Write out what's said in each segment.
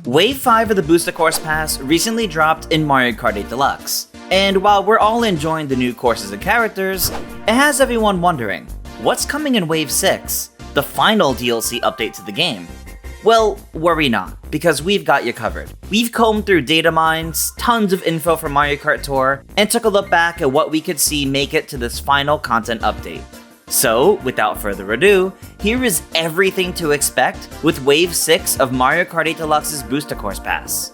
Wave 5 of the Booster Course Pass recently dropped in Mario Kart 8 Deluxe, and while we're all enjoying the new courses and characters, it has everyone wondering, what's coming in Wave 6, the final DLC update to the game? Well, worry not, because we've got you covered. We've combed through data mines, tons of info from Mario Kart Tour, and took a look back at what we could see make it to this final content update. So, without further ado, here is everything to expect with Wave 6 of Mario Kart 8 Deluxe's Booster Course Pass.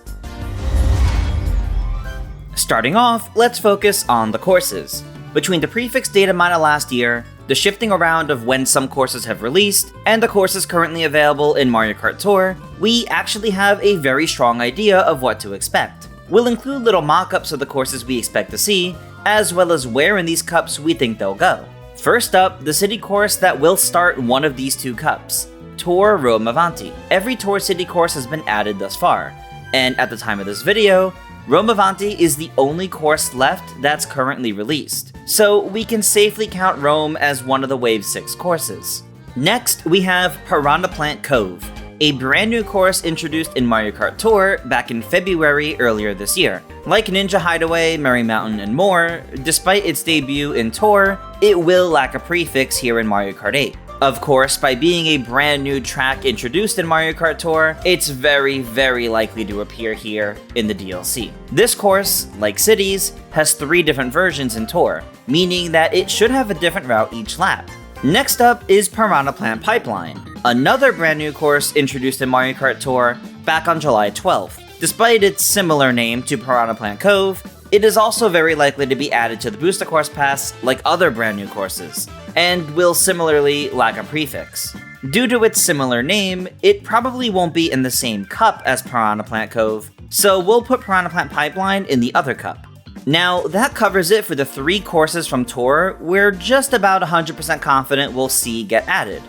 Starting off, let's focus on the courses. Between the prefix data miner last year, the shifting around of when some courses have released, and the courses currently available in Mario Kart Tour, we actually have a very strong idea of what to expect. We'll include little mock-ups of the courses we expect to see, as well as where in these cups we think they'll go. First up, the city course that will start one of these two cups, Tour Rome Avanti. Every Tour City course has been added thus far, and at the time of this video, Rome Avanti is the only course left that's currently released, so we can safely count Rome as one of the Wave 6 courses. Next, we have Piranha Plant Cove, a brand new course introduced in Mario Kart Tour back in February earlier this year. Like Ninja Hideaway, Merry Mountain, and more, despite its debut in Tour, it will lack a prefix here in Mario Kart 8. Of course, by being a brand new track introduced in Mario Kart Tour, it's very likely to appear here in the DLC. This course, like Cities, has 3 different versions in Tour, meaning that it should have a different route each lap. Next up is Piranha Plant Pipeline, another brand new course introduced in Mario Kart Tour back on July 12th. Despite its similar name to Piranha Plant Cove, it is also very likely to be added to the Booster Course Pass like other brand new courses, and will similarly lack a prefix. Due to its similar name, it probably won't be in the same cup as Piranha Plant Cove, so we'll put Piranha Plant Pipeline in the other cup. Now, that covers it for the 3 courses from Tour we're just about 100% confident we'll see get added.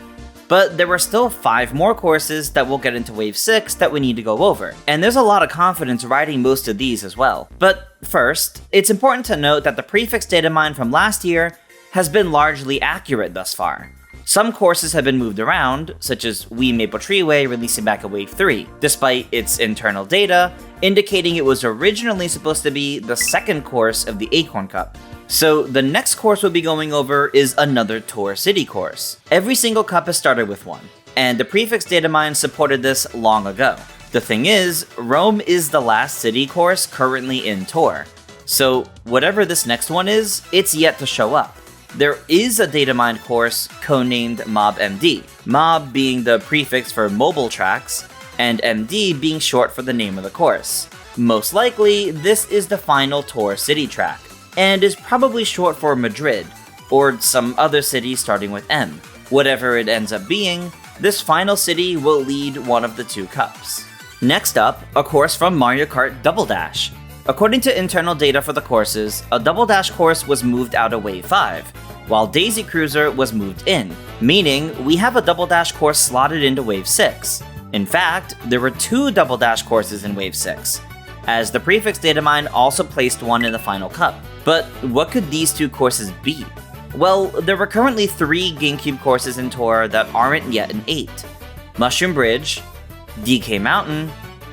But there are still 5 more courses that we'll get into Wave 6 that we need to go over, and there's a lot of confidence riding most of these as well. But first, it's important to note that the prefix data mine from last year has been largely accurate thus far. Some courses have been moved around, such as Wii Maple Treeway releasing back in Wave 3, despite its internal data indicating it was originally supposed to be the second course of the Acorn Cup. So the next course we'll be going over is another Tour City course. Every single cup has started with one, and the prefix data mine supported this long ago. The thing is, Rome is the last city course currently in Tour, so whatever this next one is, it's yet to show up. There is a data mine course codenamed Mob MD, Mob being the prefix for mobile tracks, and MD being short for the name of the course. Most likely, this is the final Tour City track, and is probably short for Madrid, or some other city starting with M. Whatever it ends up being, this final city will lead one of the 2 cups. Next up, a course from Mario Kart Double Dash. According to internal data for the courses, a Double Dash course was moved out of Wave 5, while Daisy Cruiser was moved in, meaning we have a Double Dash course slotted into Wave 6. In fact, there were 2 Double Dash courses in Wave 6, as the prefix data mine also placed one in the final cup. But what could these 2 courses be? Well, there were currently 3 GameCube courses in Tour that aren't yet in 8. Mushroom Bridge, DK Mountain,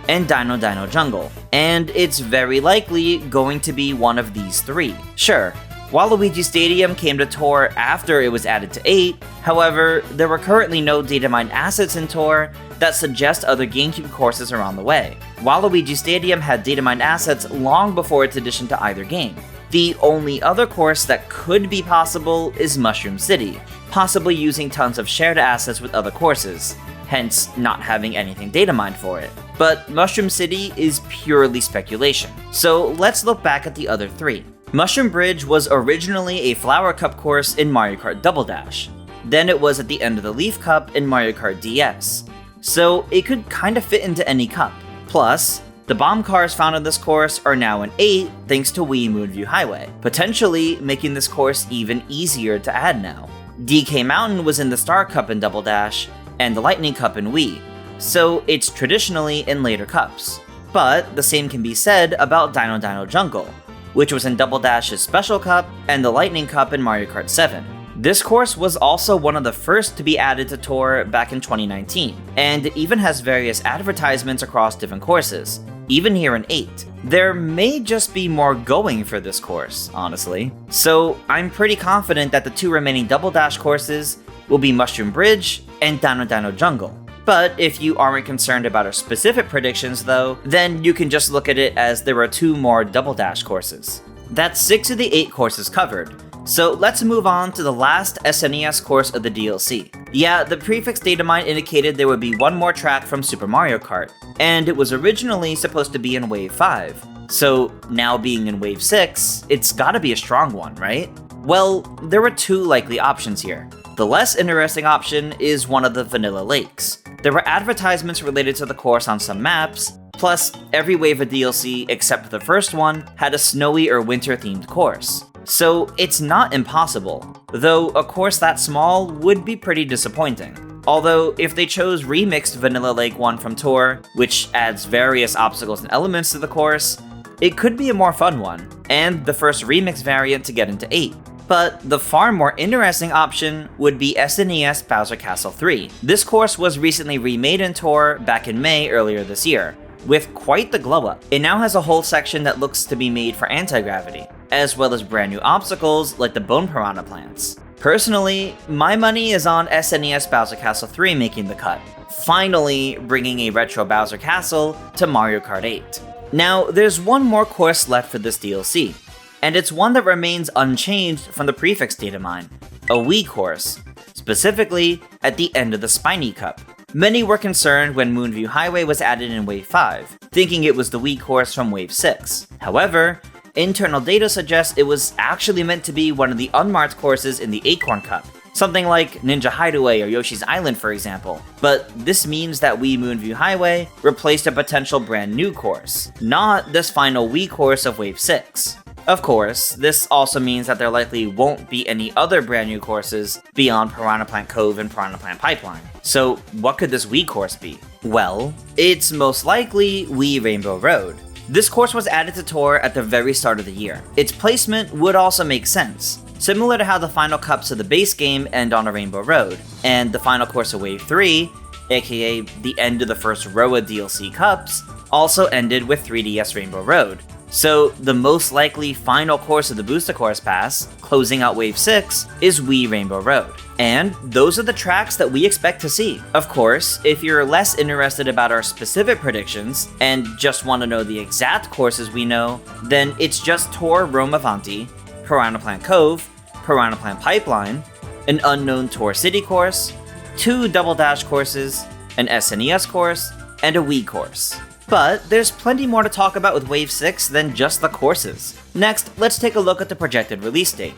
and Dino Dino Jungle, and it's very likely going to be one of these 3. Sure, Waluigi Stadium came to Tour after it was added to 8, however, there were currently no datamine assets in Tour that suggest other GameCube courses are on the way. Waluigi Stadium had datamine assets long before its addition to either game. The only other course that could be possible is Mushroom City, possibly using tons of shared assets with other courses, hence not having anything datamined for it. But Mushroom City is purely speculation, so let's look back at the other 3. Mushroom Bridge was originally a Flower Cup course in Mario Kart Double Dash. Then it was at the end of the Leaf Cup in Mario Kart DS. So it could kinda fit into any cup. Plus, the bomb cars found on this course are now in 8 thanks to Wii Moonview Highway, potentially making this course even easier to add now. DK Mountain was in the Star Cup in Double Dash, and the Lightning Cup in Wii, so it's traditionally in later cups. But the same can be said about Dino Dino Jungle, which was in Double Dash's Special Cup and the Lightning Cup in Mario Kart 7. This course was also one of the first to be added to Tour back in 2019, and it even has various advertisements across different courses, even here in 8. There may just be more going for this course, honestly. So I'm pretty confident that the 2 remaining Double Dash courses will be Mushroom Bridge and Dino Dino Jungle. But if you aren't concerned about our specific predictions though, then you can just look at it as there are 2 more Double Dash courses. That's 6 of the 8 courses covered. So let's move on to the last SNES course of the DLC. Yeah, the prefix datamine indicated there would be 1 more track from Super Mario Kart, and it was originally supposed to be in Wave 5. So now being in Wave 6, it's gotta be a strong one, right? Well, there were 2 likely options here. The less interesting option is one of the Vanilla Lakes. There were advertisements related to the course on some maps, plus every wave of DLC except the first one had a snowy or winter-themed course. So it's not impossible, though a course that small would be pretty disappointing. Although, if they chose remixed Vanilla Lake 1 from Tour, which adds various obstacles and elements to the course, it could be a more fun one, and the first remix variant to get into 8. But the far more interesting option would be SNES Bowser Castle 3. This course was recently remade in Tour back in May earlier this year, with quite the glow up. It now has a whole section that looks to be made for anti-gravity, as well as brand new obstacles like the Bone Piranha plants. Personally, my money is on SNES Bowser Castle 3 making the cut, finally bringing a retro Bowser Castle to Mario Kart 8. Now, there's one more course left for this DLC, and it's one that remains unchanged from the prefix datamine, a Wii course, specifically at the end of the Spiny Cup. Many were concerned when Moonview Highway was added in Wave 5, thinking it was the Wii course from Wave 6. However, internal data suggests it was actually meant to be one of the unmarked courses in the Acorn Cup, something like Ninja Hideaway or Yoshi's Island for example. But this means that Wii Moonview Highway replaced a potential brand new course, not this final Wii course of Wave 6. Of course, this also means that there likely won't be any other brand new courses beyond Piranha Plant Cove and Piranha Plant Pipeline. So what could this Wii course be? Well, it's most likely Wii Rainbow Road. This course was added to Tour at the very start of the year. Its placement would also make sense, similar to how the final cups of the base game end on a Rainbow Road, and the final course of Wave 3, aka the end of the first row of DLC cups, also ended with 3DS Rainbow Road. So the most likely final course of the Booster Course Pass, closing out Wave 6, is Wii Rainbow Road. And those are the tracks that we expect to see. Of course, if you're less interested about our specific predictions, and just want to know the exact courses we know, then it's just Tour Rome Avanti, Piranha Plant Cove, Piranha Plant Pipeline, an unknown Tour City course, 2 Double Dash courses, an SNES course, and a Wii course. But there's plenty more to talk about with Wave 6 than just the courses. Next, let's take a look at the projected release date.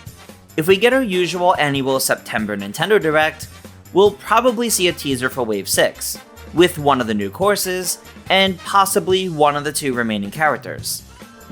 If we get our usual annual September Nintendo Direct, we'll probably see a teaser for Wave 6, with one of the new courses, and possibly one of the 2 remaining characters,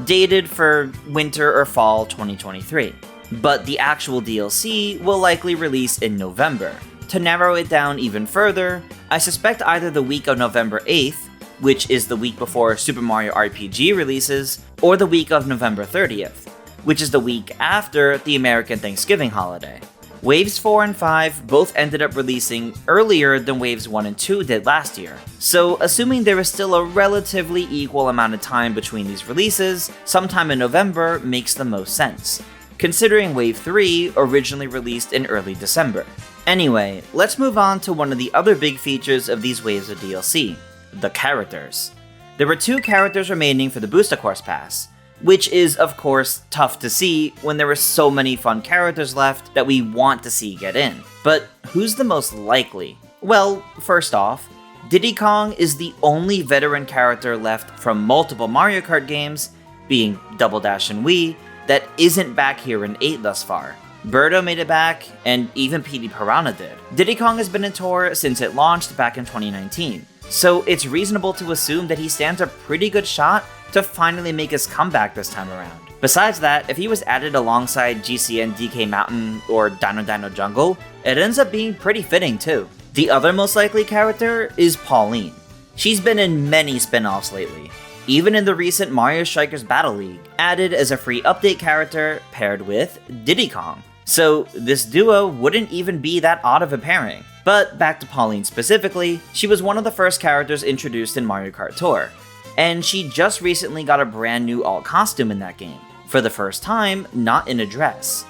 dated for winter or fall 2023. But the actual DLC will likely release in November. To narrow it down even further, I suspect either the week of November 8th, which is the week before Super Mario RPG releases, or the week of November 30th, which is the week after the American Thanksgiving holiday. Waves 4 and 5 both ended up releasing earlier than Waves 1 and 2 did last year, so assuming there is still a relatively equal amount of time between these releases, sometime in November makes the most sense, considering Wave 3 originally released in early December. Anyway, let's move on to one of the other big features of these waves of DLC. The characters. There were 2 characters remaining for the Booster Course Pass, which is of course tough to see when there are so many fun characters left that we want to see get in. But who's the most likely? Well, first off, Diddy Kong is the only veteran character left from multiple Mario Kart games, being Double Dash and Wii, that isn't back here in 8 thus far. Birdo made it back, and even Petey Piranha did. Diddy Kong has been in Tour since it launched back in 2019. So it's reasonable to assume that he stands a pretty good shot to finally make his comeback this time around. Besides that, if he was added alongside GCN DK Mountain or Dino Dino Jungle, it ends up being pretty fitting too. The other most likely character is Pauline. She's been in many spin-offs lately, even in the recent Mario Strikers Battle League, added as a free update character paired with Diddy Kong. So this duo wouldn't even be that odd of a pairing. But back to Pauline specifically, she was one of the first characters introduced in Mario Kart Tour, and she just recently got a brand new alt costume in that game, for the first time not in a dress.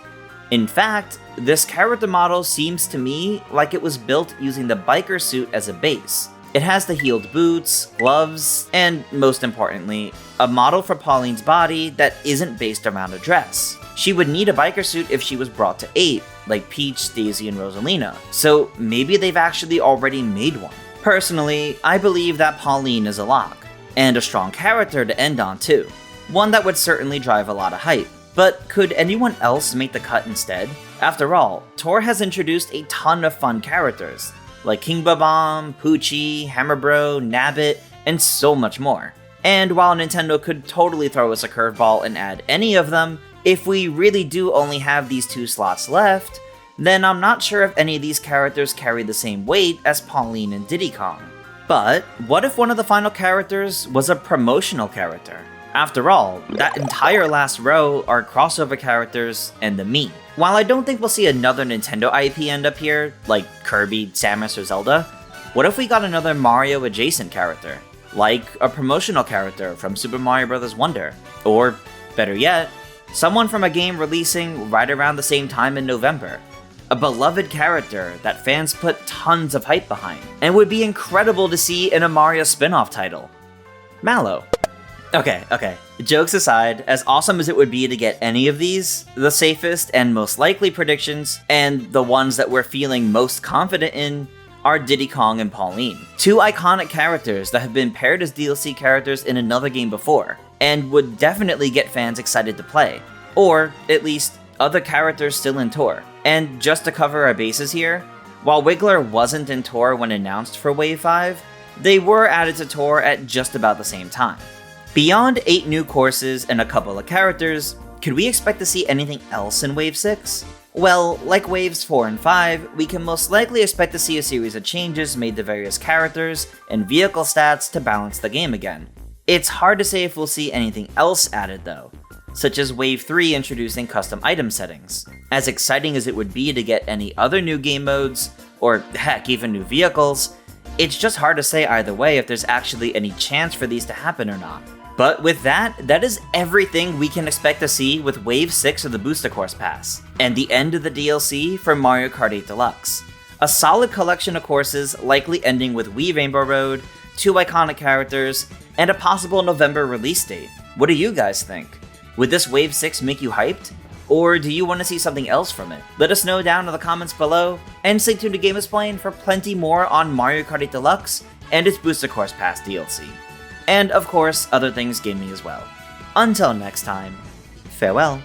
In fact, this character model seems to me like it was built using the biker suit as a base. It has the heeled boots, gloves, and most importantly, a model for Pauline's body that isn't based around a dress. She would need a biker suit if she was brought to 8, like Peach, Daisy, and Rosalina, so maybe they've actually already made one. Personally, I believe that Pauline is a lock, and a strong character to end on too. One that would certainly drive a lot of hype. But could anyone else make the cut instead? After all, Tour has introduced a ton of fun characters, like King Babam, Poochie, Hammerbro, Nabbit, and so much more. And while Nintendo could totally throw us a curveball and add any of them, if we really do only have these 2 slots left, then I'm not sure if any of these characters carry the same weight as Pauline and Diddy Kong. But what if one of the final characters was a promotional character? After all, that entire last row are crossover characters and the Mii. While I don't think we'll see another Nintendo IP end up here, like Kirby, Samus, or Zelda, what if we got another Mario adjacent character? Like a promotional character from Super Mario Bros. Wonder. Or, better yet, someone from a game releasing right around the same time in November. A beloved character that fans put tons of hype behind, and would be incredible to see in a Mario spin-off title. Mallow. Okay. Jokes aside, as awesome as it would be to get any of these, the safest and most likely predictions, and the ones that we're feeling most confident in, are Diddy Kong and Pauline. 2 iconic characters that have been paired as DLC characters in another game before, and would definitely get fans excited to play. Or, at least, other characters still in Tour. And just to cover our bases here, while Wiggler wasn't in Tour when announced for Wave 5, they were added to Tour at just about the same time. Beyond 8 new courses and a couple of characters, could we expect to see anything else in Wave 6? Well, like Waves 4 and 5, we can most likely expect to see a series of changes made to various characters and vehicle stats to balance the game again. It's hard to say if we'll see anything else added though, such as Wave 3 introducing custom item settings. As exciting as it would be to get any other new game modes, or heck, even new vehicles, it's just hard to say either way if there's actually any chance for these to happen or not. But with that is everything we can expect to see with Wave 6 of the Booster Course Pass, and the end of the DLC for Mario Kart 8 Deluxe. A solid collection of courses likely ending with Wii Rainbow Road, 2 iconic characters, and a possible November release date. What do you guys think? Would this Wave 6 make you hyped? Or do you want to see something else from it? Let us know down in the comments below, and stay tuned to GameXplain for plenty more on Mario Kart 8 Deluxe and its Booster Course Pass DLC. And of course, other things gaming as well. Until next time, farewell.